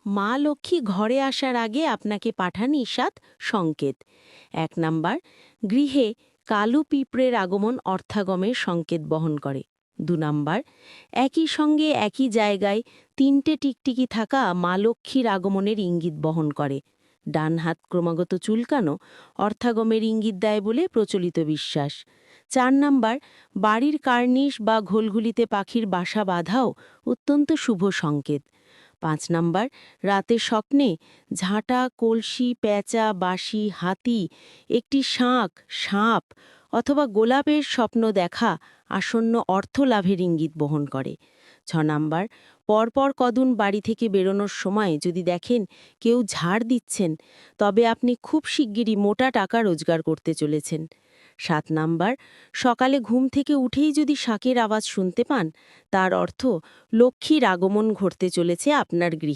মা লক্ষ্মী ঘরে আসার আগে আপনাকে পাঠান ঈষৎ সংকেত। ১ নাম্বার, গৃহে কালো পিঁপড়ের আগমন অর্থাগমের সংকেত বহন করে। ২ নাম্বার, একই সঙ্গে একই জায়গায় ৩টে টিকটিকি থাকা মা লক্ষ্মীর আগমনের ইঙ্গিত বহন করে। ডান হাত ক্রমাগত চুলকানো অর্থাগমের ইঙ্গিত দেয় বলে প্রচলিত বিশ্বাস। ৪ নাম্বার, বাড়ির কার্নিশ বা ঘোলঘুলিতে পাখির বাসা বাঁধাও অত্যন্ত শুভ সংকেত। ৫ নাম্বার, রাতে স্বপ্নে ঝাঁটা, কলসি, পেঁচা, বাঁশি, হাতি, একটি শাঁখ, সাপ অথবা গোলাপের স্বপ্ন দেখা আসন্ন অর্থ লাভের ইঙ্গিত বহন করে। ৬ নাম্বার, পরপর কদিন বাড়ি থেকে বেরোনোর সময় যদি দেখেন কেউ ঝাড় দিচ্ছেন, তবে আপনি খুব শিগগিরই মোটা টাকা রোজগার করতে চলেছেন। ৭ নাম্বার, সকালে ঘুম থেকে উঠেই যদি শাঁখের আওয়াজ শুনতে পান, তার অর্থ লক্ষ্মীর আগমন ঘটতে চলেছে আপনার গৃহে।